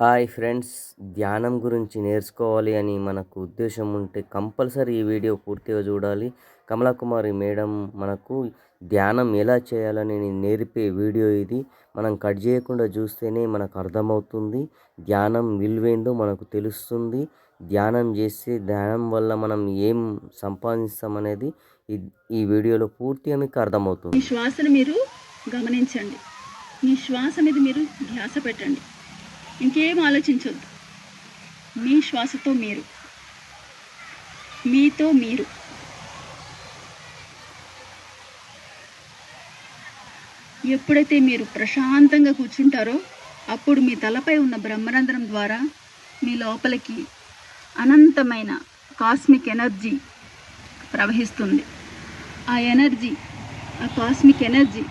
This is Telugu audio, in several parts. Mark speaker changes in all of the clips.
Speaker 1: హాయ్ ఫ్రెండ్స్, ధ్యానం గురించి నేర్చుకోవాలి అని మనకు ఉద్దేశం ఉంటే కంపల్సరీ ఈ వీడియో పూర్తిగా చూడాలి. కమలాకుమారి మేడం మనకు ధ్యానం ఎలా చేయాలని నేర్పే వీడియో ఇది. మనం కట్ చేయకుండా చూస్తేనే మనకు అర్థమవుతుంది. ధ్యానం విలువేందో మనకు తెలుస్తుంది. ధ్యానం చేస్తే ధ్యానం వల్ల మనం ఏం సంపాదిస్తామనేది ఈ ఈ వీడియోలో పూర్తిగా మీకు అర్థమవుతుంది.
Speaker 2: మీ శ్వాసను మీరు గమనించండి. మీ శ్వాస మీద మీరు ధ్యాస పెట్టండి. ఇంకేం ఆలోచించొద్దు. మీ శ్వాసతో మీరు, మీతో మీరు. ఎప్పుడైతే మీరు ప్రశాంతంగా కూర్చుంటారో అప్పుడు మీ తలపై ఉన్న బ్రహ్మరంధ్రం ద్వారా మీ లోపలికి అనంతమైన కాస్మిక్ ఎనర్జీ ప్రవహిస్తుంది. ఆ ఎనర్జీ, ఆ కాస్మిక్ ఎనర్జీ,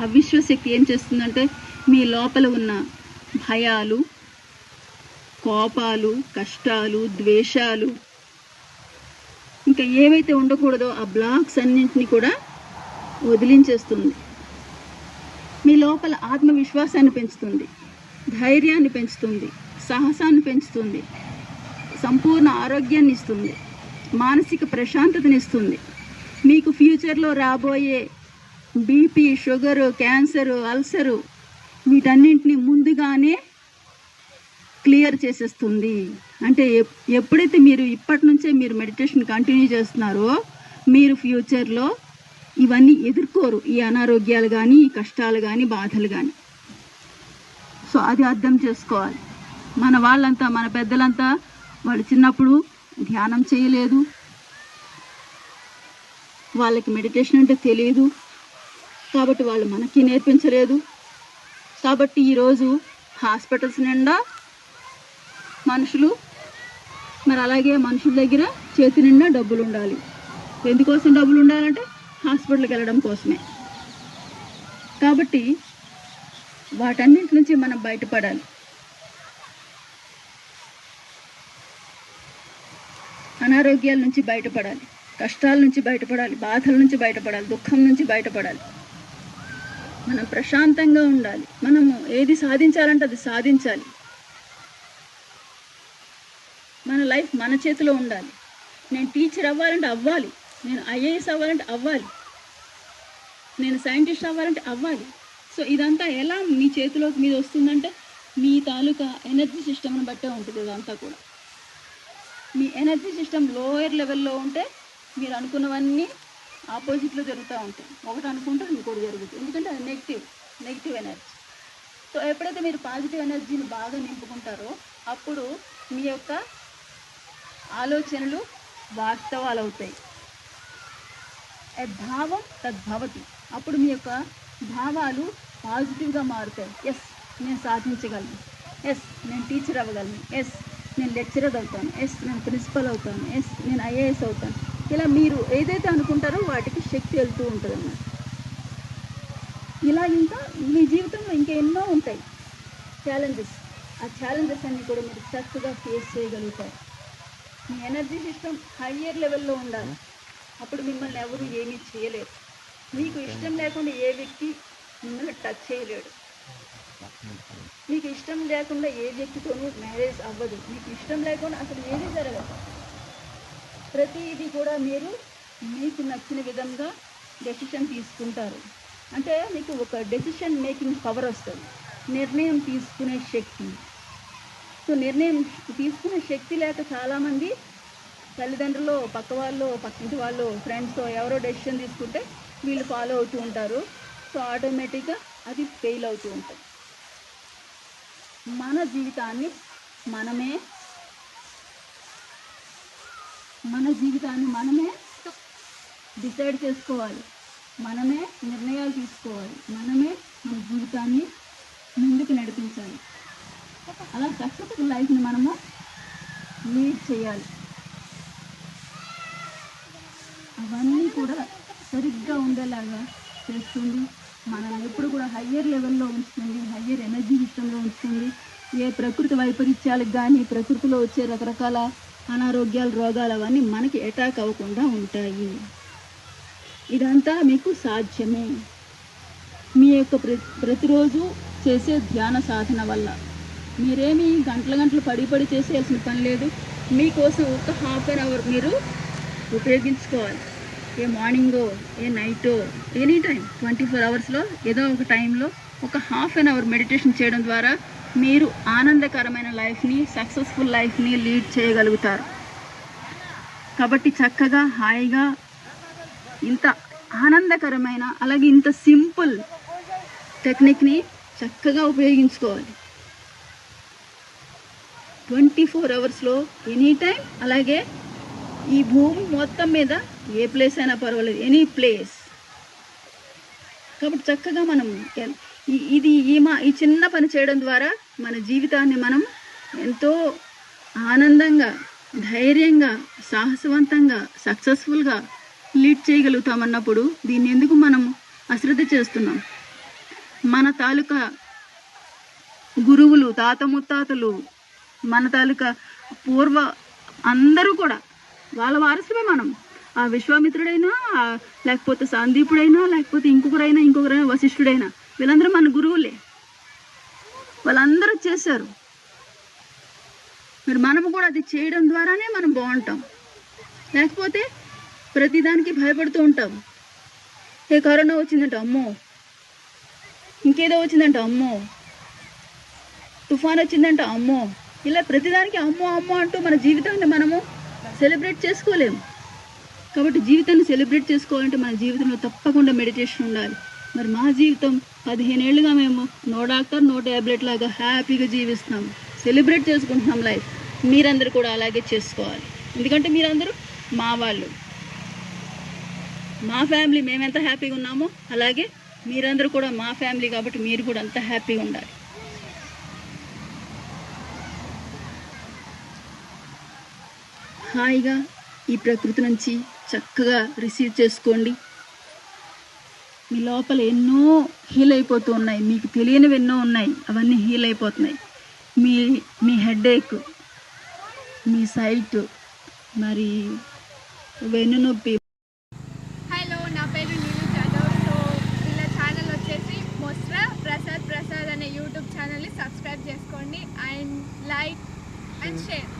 Speaker 2: ఆ విశ్వశక్తి ఏం చేస్తుందంటే మీ లోపల ఉన్న భయాలు, కోపాలు, కష్టాలు, ద్వేషాలు, ఇంకా ఏవైతే ఉండకూడదో ఆ బ్లాక్స్ అన్నింటినీ కూడా వదిలించేస్తుంది. మీ లోపల ఆత్మవిశ్వాసాన్ని పెంచుతుంది, ధైర్యాన్ని పెంచుతుంది, సాహసాన్ని పెంచుతుంది, సంపూర్ణ ఆరోగ్యాన్ని ఇస్తుంది, మానసిక ప్రశాంతతని ఇస్తుంది. మీకు ఫ్యూచర్లో రాబోయే బీపీ, షుగరు, క్యాన్సరు, అల్సరు వీటన్నింటినీ ముందుగానే క్లియర్ చేసేస్తుంది. అంటే ఎప్పుడైతే మీరు ఇప్పటి నుంచే మీరు మెడిటేషన్ కంటిన్యూ చేస్తున్నారో మీరు ఫ్యూచర్లో ఇవన్నీ ఎదుర్కోరు. ఈ అనారోగ్యాలు కానీ, ఈ కష్టాలు కానీ, బాధలు కానీ. సో అది అర్థం చేసుకోవాలి. మన వాళ్ళంతా, మన పెద్దలంతా వాళ్ళు చిన్నప్పుడు ధ్యానం చేయలేదు, వాళ్ళకి మెడిటేషన్ అంటే తెలియదు, కాబట్టి వాళ్ళు మనకి నేర్పించలేదు. కాబట్టి ఈరోజు హాస్పిటల్స్ నిండా మనుషులు, మరి అలాగే మనుషుల దగ్గర చేతి నిండా డబ్బులు ఉండాలి. ఎందుకోసం డబ్బులు ఉండాలంటే హాస్పిటల్కి వెళ్ళడం కోసమే. కాబట్టి వాటన్నింటి నుంచి మనం బయటపడాలి. అనారోగ్యాల నుంచి బయటపడాలి, కష్టాల నుంచి బయటపడాలి, బాధల నుంచి బయటపడాలి, దుఃఖం నుంచి బయటపడాలి. మనం ప్రశాంతంగా ఉండాలి. మనము ఏది సాధించాలంటే అది సాధించాలి. మన లైఫ్ మన చేతిలో ఉండాలి. నేను టీచర్ అవ్వాలంటే అవ్వాలి, నేను ఐఏఎస్ అవ్వాలంటే అవ్వాలి, నేను సైంటిస్ట్ అవ్వాలంటే అవ్వాలి. సో ఇదంతా ఎలా మీ చేతిలోకి మీద వస్తుందంటే మీ తాలూకా ఎనర్జీ సిస్టమ్ని బట్టే ఉంటుంది. ఇదంతా కూడా మీ ఎనర్జీ సిస్టమ్ లోయర్ లెవెల్లో ఉంటే మీరు అనుకున్నవన్నీ ఆపోజిట్లో జరుగుతూ ఉంటాయి. ఒకటి అనుకుంటే ఇంకోటి జరుగుతుంది. ఎందుకంటే అది నెగిటివ్ ఎనర్జీ. సో ఎప్పుడైతే మీరు పాజిటివ్ ఎనర్జీని బాగా నింపుకుంటారో అప్పుడు మీ యొక్క ఆలోచనలు వాస్తవాలు అవుతాయి. భావం తద్భవతి. అప్పుడు మీ యొక్క భావాలు పాజిటివ్గా మారుతాయి. ఎస్, నేను సాధించగలను, ఎస్ నేను టీచర్ అవ్వగలను, ఎస్ నేను లెక్చరర్ అవుతాను, ఎస్ నేను ప్రిన్సిపల్ అవుతాను, ఎస్ నేను ఐఏఎస్ అవుతాను. ఇలా మీరు ఏదైతే అనుకుంటారో వాటికి శక్తి వెళ్తూ ఉంటుంది అన్నమాట. ఇలా ఇంకా మీ జీవితంలో ఇంకా ఎన్నో ఉంటాయి ఛాలెంజెస్. ఆ ఛాలెంజెస్ అన్నీ కూడా మీరు చక్కగా ఫేస్ చేయగలుగుతారు. మీ ఎనర్జీ సిస్టమ్ హయ్యర్ లెవెల్లో ఉండాలి. అప్పుడు మిమ్మల్ని ఎవరు ఏమీ చేయలేరు. మీకు ఇష్టం లేకుండా ఏ వ్యక్తి మిమ్మల్ని టచ్ చేయలేడు. మీకు ఇష్టం లేకుండా ఏ వ్యక్తితోనూ మ్యారేజ్ అవ్వదు. మీకు ఇష్టం లేకుండా అసలు ఏమీ జరగదు. ప్రతిదీ కూడా మీరు మీకు నచ్చిన విధంగా డెసిషన్ తీసుకుంటారు. అంటే మీకు ఒక డెసిషన్ మేకింగ్ పవర్ వస్తుంది, నిర్ణయం తీసుకునే శక్తి. సో నిర్ణయం తీసుకునే శక్తి లేక చాలామంది తల్లిదండ్రులు, పక్క వాళ్ళు, పక్కింటి వాళ్ళు, ఫ్రెండ్స్తో ఎవరో డెసిషన్ తీసుకుంటే వీళ్ళు ఫాలో అవుతూ ఉంటారు. సో ఆటోమేటిక్గా అది ఫెయిల్ అవుతూ ఉంటుంది. మన జీవితాన్ని మనమే డిసైడ్ చేసుకోవాలి, మనమే నిర్ణయాలు తీసుకోవాలి, మనమే మన జీవితాన్ని ముందుకు నడిపించాలి. అలా సక్సెస్ఫుల్ లైఫ్ని మనము లీడ్ చేయాలి. అవన్నీ కూడా సరిగ్గా ఉండేలాగా చేస్తుంది. మనల్ని ఎప్పుడు కూడా హయ్యర్ లెవెల్లో ఉంచుతుంది, హయ్యర్ ఎనర్జీ సిస్టంలో ఉంచుతుంది. ఏ ప్రకృతి వైపరీత్యాలకు కానీ, ప్రకృతిలో వచ్చే రకరకాల అనారోగ్యాలు, రోగాలు అవన్నీ మనకి అటాక్ అవ్వకుండా ఉంటాయి. ఇదంతా మీకు సాధ్యమే. మీ యొక్క ప్రతిరోజు చేసే ధ్యాన సాధన వల్ల మీరేమి గంటల గంటలు పడి చేసేయాల్సిన పని లేదు. మీకోసం ఒక హాఫ్ అన్ అవర్ మీరు ఉపయోగించుకోవాలి. ఏ మార్నింగో ఏ నైటో ఎనీ టైం 24 అవర్స్లో ఏదో ఒక టైంలో ఒక హాఫ్ అన్ అవర్ మెడిటేషన్ చేయడం ద్వారా మీరు ఆనందకరమైన లైఫ్ని, సక్సెస్ఫుల్ లైఫ్ని లీడ్ చేయగలుగుతారు. కాబట్టి చక్కగా హాయిగా ఇంత ఆనందకరమైన అలాగే ఇంత సింపుల్ టెక్నిక్ని చక్కగా ఉపయోగించుకోవాలి. 24 అవర్స్లో ఎనీ టైం. అలాగే ఈ భూమి మొత్తం మీద ఏ ప్లేస్ అయినా పర్వాలేదు, ఎనీ ప్లేస్. కాబట్టి చక్కగా మనం ఈ చిన్న పని చేయడం ద్వారా మన జీవితాన్ని మనం ఎంతో ఆనందంగా, ధైర్యంగా, సాహసవంతంగా, సక్సెస్ఫుల్గా లీడ్ చేయగలుగుతామన్నప్పుడు దీన్ని ఎందుకు మనం అశ్రద్ధ చేస్తున్నాం? మన తాలూకా గురువులు, తాత ముత్తాతలు, మన తాలూకా పూర్వ అందరూ కూడా వాళ్ళ వారసులే మనం. ఆ విశ్వామిత్రుడైనా, లేకపోతే సందీపుడైనా, లేకపోతే ఇంకొకరైనా వశిష్ఠుడైనా, వీళ్ళందరూ మన గురువులే. వాళ్ళందరూ చేశారు. మరి మనము కూడా అది చేయడం ద్వారానే మనం బాగుంటాం. లేకపోతే ప్రతిదానికి భయపడుతూ ఉంటాం. ఏ కరోనా వచ్చిందంట, అమ్మో, ఇంకేదో వచ్చిందంట, అమ్మో, తుఫాన్ వచ్చిందంట, అమ్మో, ఇలా ప్రతిదానికి అమ్మో అమ్మో అంటూ మన జీవితాన్ని మనము సెలబ్రేట్ చేసుకోలేము. కాబట్టి జీవితాన్ని సెలబ్రేట్ చేసుకోవాలంటే మన జీవితంలో తప్పకుండా మెడిటేషన్ ఉండాలి. మరి మా జీవితం 15 ఏళ్ళుగా మేము నో డాక్టర్ నో ట్యాబ్లెట్ లాగా హ్యాపీగా జీవిస్తున్నాం, సెలబ్రేట్ చేసుకుంటున్నాం లైఫ్. మీరందరూ కూడా అలాగే చేసుకోవాలి. ఎందుకంటే మీరందరూ మా వాళ్ళు, మా ఫ్యామిలీ. మేము ఎంత హ్యాపీగా ఉన్నామో అలాగే మీరందరూ కూడా మా ఫ్యామిలీ. కాబట్టి మీరు కూడా అంత హ్యాపీగా ఉండాలి. హాయిగా ఈ ప్రకృతి నుంచి చక్కగా రిసీవ్ చేసుకోండి. మీ లోపల ఎన్నో హీల్ అయిపోతూ ఉన్నాయి, మీకు తెలియనివి ఎన్నో ఉన్నాయి, అవన్నీ హీల్ అయిపోతున్నాయి. మీ హెడేక్, మీ సైట్, మరి వెన్నునొప్పి.
Speaker 3: హలో, నా పేరు నీలు జాదవ్. సో వీళ్ళ ఛానల్ వచ్చేసి మొస్రా ప్రసాద్ అనే యూట్యూబ్ ఛానల్ని సబ్స్క్రైబ్ చేసుకోండి అండ్ లైక్ అండ్ షేర్.